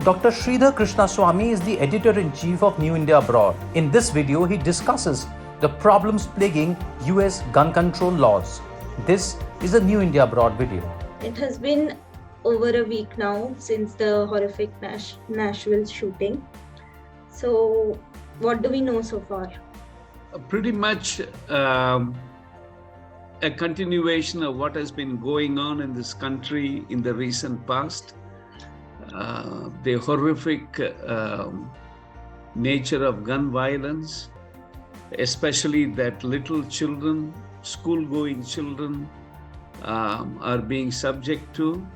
Dr. Sridhar Krishnaswamy is the editor-in-chief of New India Abroad. In this video, he discusses the problems plaguing US gun control laws. This is a New India Abroad video. It has been over a week now since the horrific Nashville shooting. So, what do we know so far? Pretty much a continuation of what has been going on in this country in the recent past. The horrific nature of gun violence, especially that little children, school-going children, are being subject to.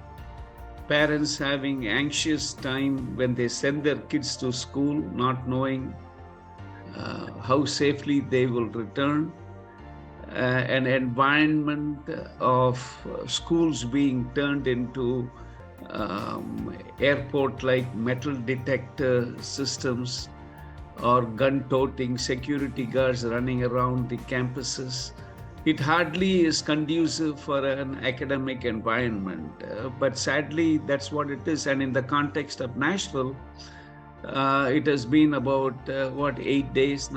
Parents having anxious time when they send their kids to school, not knowing how safely they will return. An environment of schools being turned into airport-like metal detector systems, or gun-toting security guards running around the campuses. It hardly is conducive for an academic environment, but sadly that's what it is. And in the context of Nashville, it has been about 9 days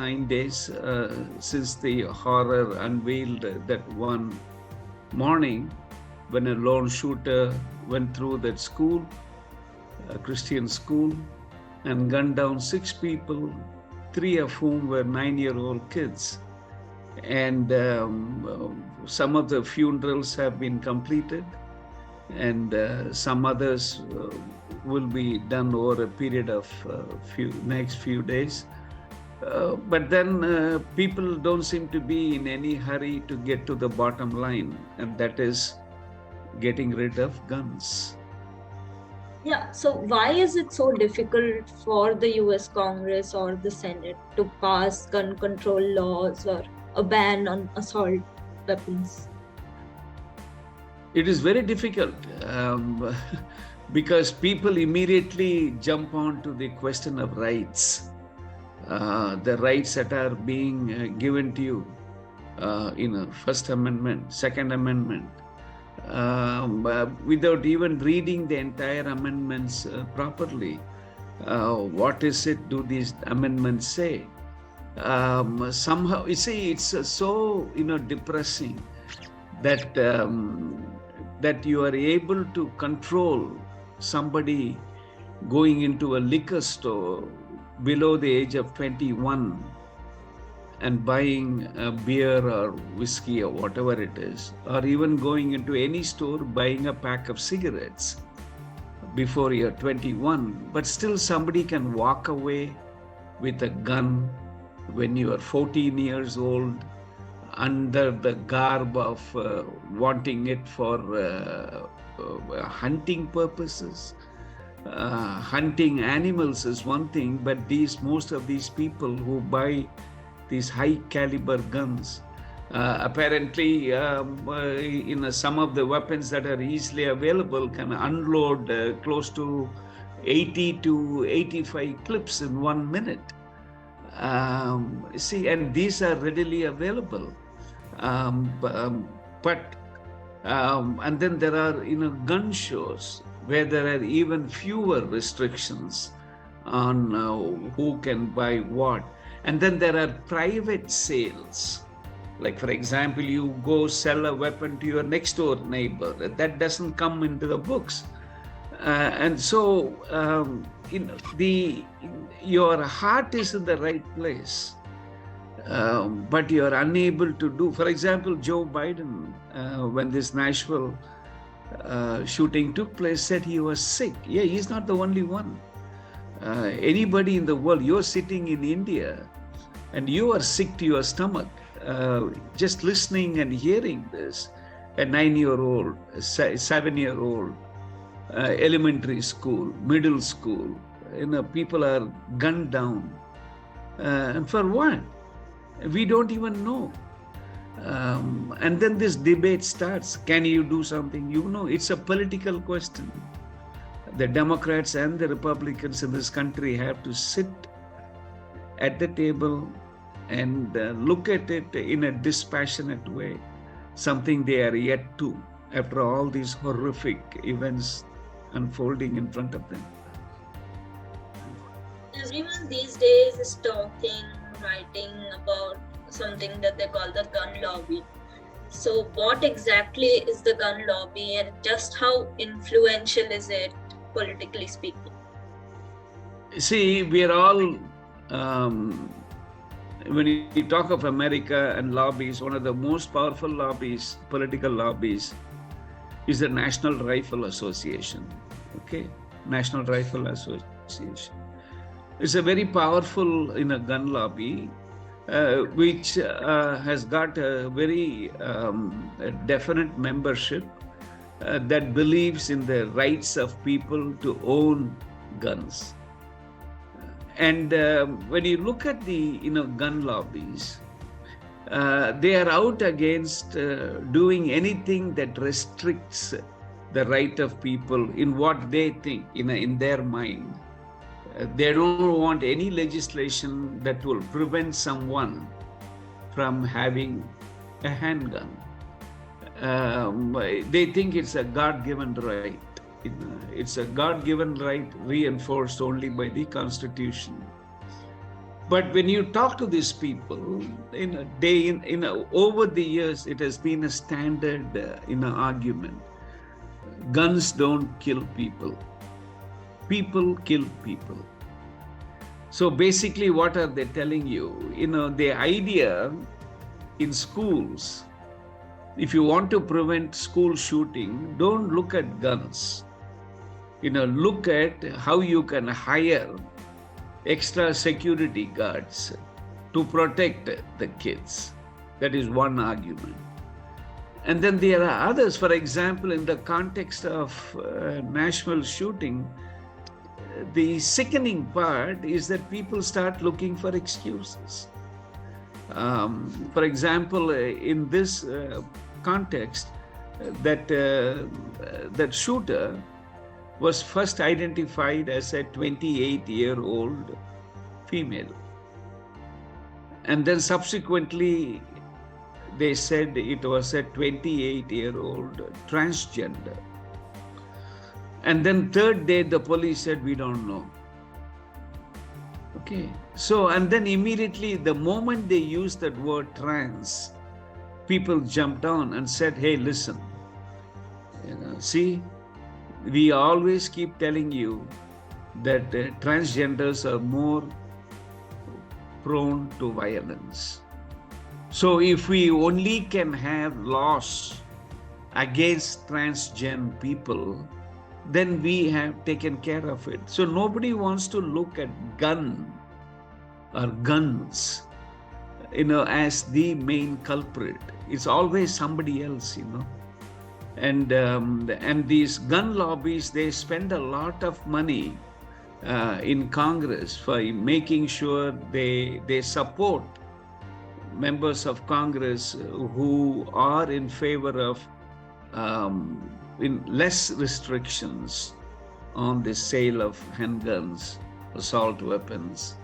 since the horror unveiled that one morning when a lone shooter went through that school, a Christian school, and gunned down 6 people, 3 of whom were 9-year-old kids. And some of the funerals have been completed, and some others will be done over a period of next few days. But then people don't seem to be in any hurry to get to the bottom line, and that is getting rid of guns. Yeah, so why is it so difficult for the US Congress or the Senate to pass gun control laws or a ban on assault weapons? It is very difficult because people immediately jump on to the question of rights, the rights that are being given to you in a First Amendment, Second Amendment, without even reading the entire amendments properly. What is it do these amendments say? Somehow, you see, it's so depressing that that you are able to control somebody going into a liquor store below the age of 21 and buying a beer or whiskey or whatever it is, or even going into any store buying a pack of cigarettes before you're 21, but still somebody can walk away with a gun when you are 14 years old under the garb of wanting it for hunting purposes. Hunting animals is one thing, but most of these people who buy these high caliber guns, apparently some of the weapons that are easily available can unload close to 80 to 85 clips in 1 minute. See, and these are readily available. And then there are gun shows where there are even fewer restrictions on who can buy what. And then there are private sales. Like, for example, you go sell a weapon to your next door neighbor. That doesn't come into the books. And so, your heart is in the right place, but you're unable to do. For example, Joe Biden, when this Nashville shooting took place, said he was sick. Yeah, he's not the only one. Anybody in the world, you're sitting in India and you are sick to your stomach, just listening and hearing this. A 9-year-old, a 7-year-old, elementary school, middle school, people are gunned down. And for what? We don't even know. And then this debate starts. Can you do something? It's a political question. The Democrats and the Republicans in this country have to sit at the table and look at it in a dispassionate way, something they are yet to, after all these horrific events unfolding in front of them. government these days is talking, writing about something that they call the gun lobby. So what exactly is the gun lobby, and just how influential is it, politically speaking? See, we are all, when you talk of America and lobbies, one of the most powerful lobbies, political lobbies, is the National Rifle Association. Okay, National Rifle Association. It's a very powerful gun lobby, which has got a very a definite membership that believes in the rights of people to own guns. And when you look at the gun lobbies, they are out against doing anything that restricts the right of people in what they think in their mind. They don't want any legislation that will prevent someone from having a handgun. They think it's a God-given right. It's a God-given right reinforced only by the Constitution. But when you talk to these people, over the years, it has been a standard argument. Guns don't kill people. People kill people. So basically, what are they telling you? The idea in schools, if you want to prevent school shooting, don't look at guns. Look at how you can hire extra security guards to protect the kids. That is one argument. And then there are others. For example, in the context of Nashville shooting, the sickening part is that people start looking for excuses. For example, in this context, that shooter was first identified as a 28-year-old female. And then subsequently, they said it was a 28-year-old transgender. And then third day, the police said, we don't know. Okay. So, and then immediately, the moment they used that word trans, people jumped on and said, hey, listen, see, we always keep telling you that transgenders are more prone to violence. So if we only can have laws against transgender people, then we have taken care of it. So nobody wants to look at gun or guns, as the main culprit. It's always somebody else, And these gun lobbies, they spend a lot of money in Congress for making sure they support members of Congress who are in favor of less restrictions on the sale of handguns, assault weapons.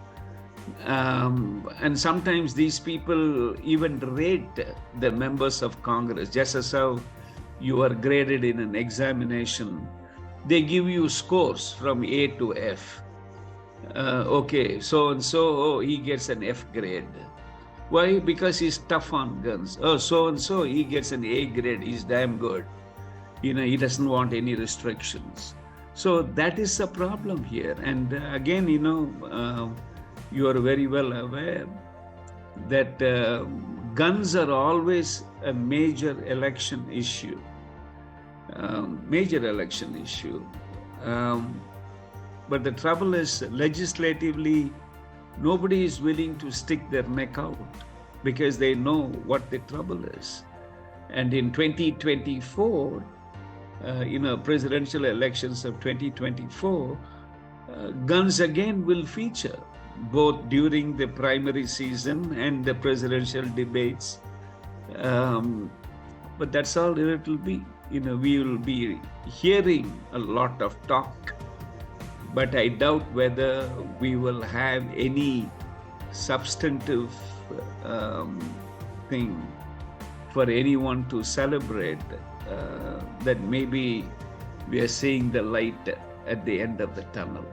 And sometimes these people even rate the members of Congress, just as how you are graded in an examination. They give you scores from A to F. Okay, so-and-so, he gets an F grade. Why? Because he's tough on guns. Oh, so-and-so, he gets an A grade. He's damn good. He doesn't want any restrictions. So that is the problem here. And again, you are very well aware that guns are always a major election issue. But the trouble is, legislatively, nobody is willing to stick their neck out because they know what the trouble is. And in 2024, presidential elections of 2024, guns again will feature both during the primary season and the presidential debates. But that's all it will be. We will be hearing a lot of talk, but I doubt whether we will have any substantive thing for anyone to celebrate that maybe we are seeing the light at the end of the tunnel.